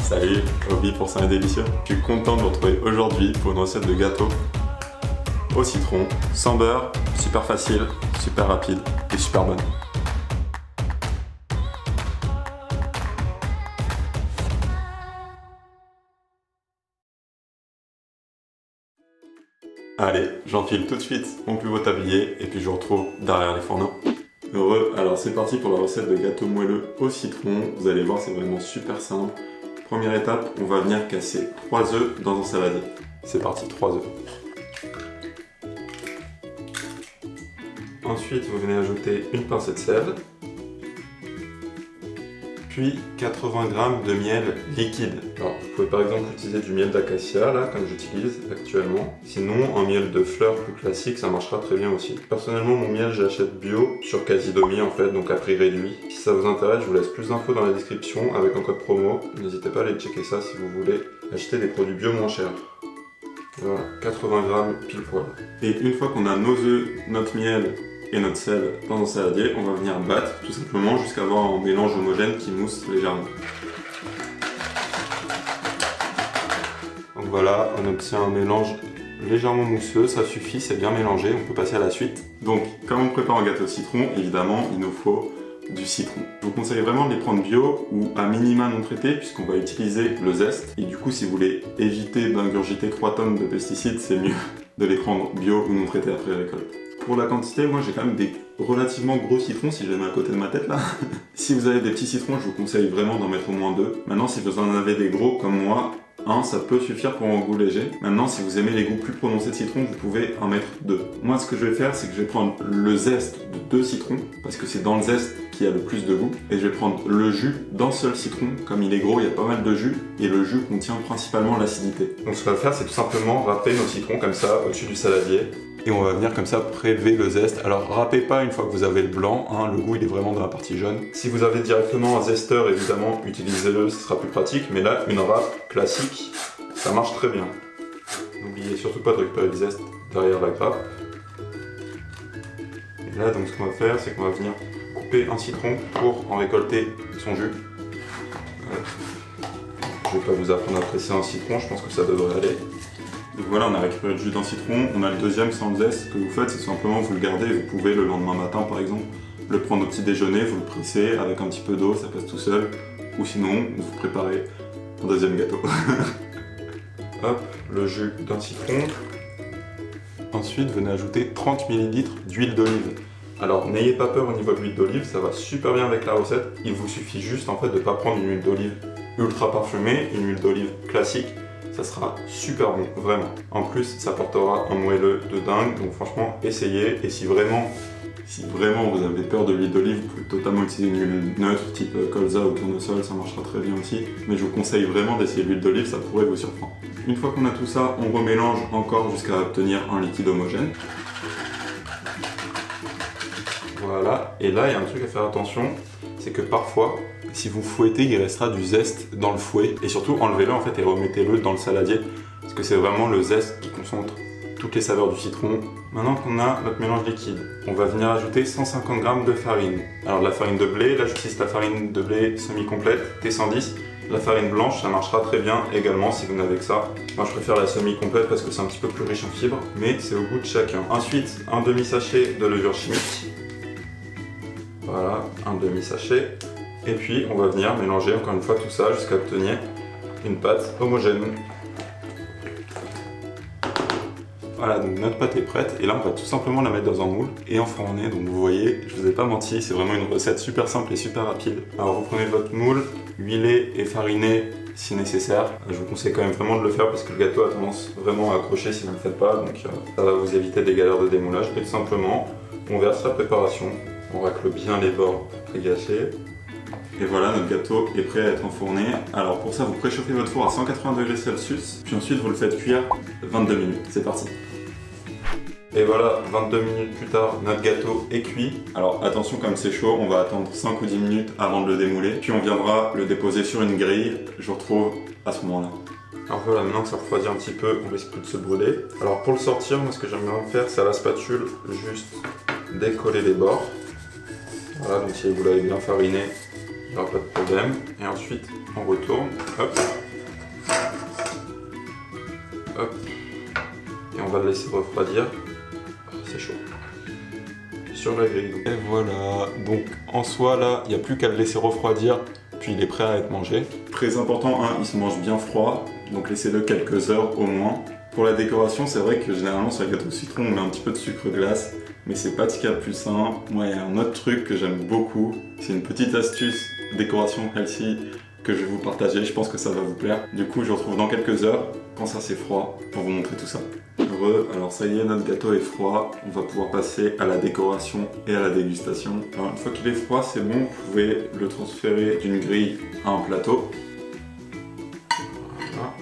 Salut, Obi pour Sain et Délicieux. Je suis content de vous retrouver aujourd'hui pour une recette de gâteau au citron, sans beurre, super facile, super rapide et super bonne. Allez, j'enfile tout de suite mon plus beau tablier et puis je vous retrouve derrière les fourneaux. Heureux, alors c'est parti pour la recette de gâteau moelleux au citron. Vous allez voir, c'est vraiment super simple. Première étape, on va venir casser 3 œufs dans un saladier. C'est parti, 3 œufs. Ensuite, vous venez ajouter une pincée de sel, puis 80 g de miel liquide. Alors, vous pouvez par exemple utiliser du miel d'acacia, là, comme j'utilise actuellement. Sinon, un miel de fleurs plus classique, ça marchera très bien aussi. Personnellement, mon miel, j'achète bio sur Casidomi, en fait, donc à prix réduit. Si ça vous intéresse, je vous laisse plus d'infos dans la description avec un code promo. N'hésitez pas à aller checker ça si vous voulez acheter des produits bio moins chers. Voilà, 80 g pile poil. Et une fois qu'on a nos œufs, notre miel et notre sel dans un saladier, on va venir battre tout simplement jusqu'à avoir un mélange homogène qui mousse légèrement. Donc voilà, on obtient un mélange légèrement mousseux, ça suffit, c'est bien mélangé, on peut passer à la suite. Donc, comme on prépare un gâteau au citron, évidemment, il nous faut du citron. Je vous conseille vraiment de les prendre bio ou à minima non traité puisqu'on va utiliser le zeste. Et du coup, si vous voulez éviter d'ingurgiter 3 tonnes de pesticides, c'est mieux de les prendre bio ou non traités après récolte. Pour la quantité, moi j'ai quand même des relativement gros citrons si je les mets à côté de ma tête là. Si vous avez des petits citrons, je vous conseille vraiment d'en mettre au moins 2. Maintenant, si vous en avez des gros comme moi, un, ça peut suffire pour un goût léger. Maintenant, si vous aimez les goûts plus prononcés de citron, vous pouvez en mettre 2. Moi, ce que je vais faire, c'est que je vais prendre le zeste de 2 citrons, parce que c'est dans le zeste qu'il y a le plus de goût. Et je vais prendre le jus d'un seul citron. Comme il est gros, il y a pas mal de jus, et le jus contient principalement l'acidité. Donc ce qu'on va faire, c'est tout simplement râper nos citrons comme ça, au-dessus du saladier. Et on va venir comme ça prélever le zeste. Alors râpez pas une fois que vous avez le blanc, hein, le goût il est vraiment dans la partie jaune. Si vous avez directement un zesteur, évidemment, utilisez-le, ce sera plus pratique. Mais là, une râpe classique, ça marche très bien. N'oubliez surtout pas de récupérer le zeste derrière la grappe. Et là, donc ce qu'on va faire, c'est qu'on va venir couper un citron pour en récolter son jus. Je vais pas vous apprendre à presser un citron, je pense que ça devrait aller. Donc voilà, on a récupéré le jus d'un citron, on a le deuxième sans le zeste. Ce que vous faites, c'est simplement vous le gardez, vous pouvez le lendemain matin par exemple le prendre au petit déjeuner, vous le pressez avec un petit peu d'eau, ça passe tout seul. Ou sinon, vous préparez un deuxième gâteau. Hop, le jus d'un citron. Ensuite, venez ajouter 30 ml d'huile d'olive. Alors, n'ayez pas peur au niveau de l'huile d'olive, ça va super bien avec la recette. Il vous suffit juste en fait de ne pas prendre une huile d'olive ultra parfumée, une huile d'olive classique. Ça sera super bon, vraiment. En plus, ça apportera un moelleux de dingue, donc franchement, essayez. Et si vraiment vous avez peur de l'huile d'olive, vous pouvez totalement utiliser une huile neutre, type colza ou tournesol, ça marchera très bien aussi. Mais je vous conseille vraiment d'essayer l'huile d'olive, ça pourrait vous surprendre. Une fois qu'on a tout ça, on remélange encore jusqu'à obtenir un liquide homogène. Voilà, et là, il y a un truc à faire attention, c'est que parfois, si vous fouettez, il restera du zeste dans le fouet. Et surtout, enlevez-le en fait et remettez-le dans le saladier. Parce que c'est vraiment le zeste qui concentre toutes les saveurs du citron. Maintenant qu'on a notre mélange liquide, on va venir ajouter 150 g de farine. Alors de la farine de blé, là j'utilise la farine de blé semi-complète, T110. La farine blanche, ça marchera très bien également si vous n'avez que ça. Moi je préfère la semi-complète parce que c'est un petit peu plus riche en fibres, mais c'est au goût de chacun. Ensuite, un demi-sachet de levure chimique. Voilà, un demi-sachet. Et puis on va venir mélanger encore une fois tout ça jusqu'à obtenir une pâte homogène. Voilà, donc notre pâte est prête et là on va tout simplement la mettre dans un moule et enfourner. Donc vous voyez, je vous ai pas menti, c'est vraiment une recette super simple et super rapide. Alors vous prenez votre moule, huilez et farinez si nécessaire. Je vous conseille quand même vraiment de le faire parce que le gâteau a tendance vraiment à accrocher si vous ne le faites pas, donc ça va vous éviter des galères de démoulage. Et tout simplement, on verse la préparation, on racle bien les bords pour gâcher. Et voilà, notre gâteau est prêt à être enfourné. Alors pour ça, vous préchauffez votre four à 180 degrés Celsius, puis ensuite vous le faites cuire 22 minutes. C'est parti. Et voilà, 22 minutes plus tard, notre gâteau est cuit. Alors attention, comme c'est chaud, on va attendre 5 ou 10 minutes avant de le démouler. Puis on viendra le déposer sur une grille. Je vous retrouve à ce moment-là. Alors voilà, maintenant que ça refroidit un petit peu, on risque plus de se brûler. Alors pour le sortir, moi ce que j'aime bien faire, c'est à la spatule, juste décoller les bords. Voilà, donc si vous l'avez bien fariné, il n'y aura pas de problème. Et ensuite, on retourne, hop, hop, et on va le laisser refroidir. Oh, c'est chaud. Sur la grille. Et voilà, donc en soi là, il n'y a plus qu'à le laisser refroidir, puis il est prêt à être mangé. Très important, hein, il se mange bien froid, donc laissez-le quelques heures au moins. Pour la décoration, c'est vrai que généralement sur les gâteaux au citron, on met un petit peu de sucre glace, mais c'est pas ce qu'il y a de plus sain. Moi, il y a un autre truc que j'aime beaucoup, c'est une petite astuce décoration healthy que je vais vous partager, je pense que ça va vous plaire. Du coup, je vous retrouve dans quelques heures, quand ça c'est froid, pour vous montrer tout ça. Heureux, alors ça y est, notre gâteau est froid, on va pouvoir passer à la décoration et à la dégustation. Alors une fois qu'il est froid, c'est bon, vous pouvez le transférer d'une grille à un plateau. Voilà.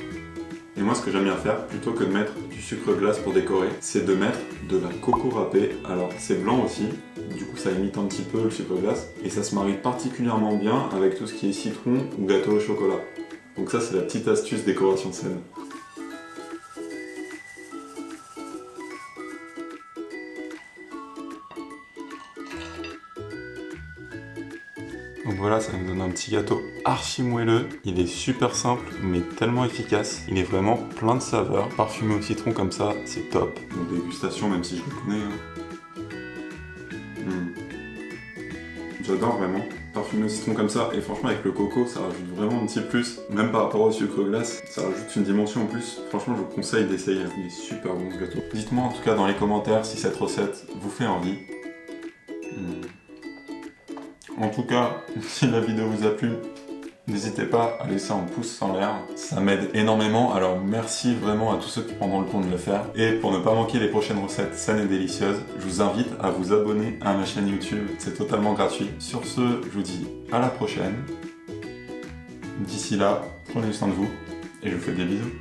Et moi, ce que j'aime bien faire, plutôt que de mettre du sucre glace pour décorer, c'est de mettre de la coco râpée. Alors c'est blanc aussi, du coup ça imite un petit peu le sucre glace, et ça se marie particulièrement bien avec tout ce qui est citron ou gâteau au chocolat. Donc ça, c'est la petite astuce décoration saine. Donc voilà, ça nous donne un petit gâteau archi moelleux. Il est super simple, mais tellement efficace. Il est vraiment plein de saveurs. Parfumé au citron comme ça, c'est top. Bon, dégustation, même si je le connais. J'adore vraiment. Parfumé au citron comme ça. Et franchement, avec le coco, ça rajoute vraiment un petit plus. Même par rapport au sucre glace, ça rajoute une dimension en plus. Franchement, je vous conseille d'essayer. Il est super bon ce gâteau. Dites-moi en tout cas dans les commentaires si cette recette vous fait envie. En tout cas, si la vidéo vous a plu, n'hésitez pas à laisser un pouce en l'air, ça m'aide énormément, alors merci vraiment à tous ceux qui prendront le temps de le faire. Et pour ne pas manquer les prochaines recettes saines et délicieuses, je vous invite à vous abonner à ma chaîne YouTube, c'est totalement gratuit. Sur ce, je vous dis à la prochaine. D'ici là, prenez soin de vous et je vous fais des bisous.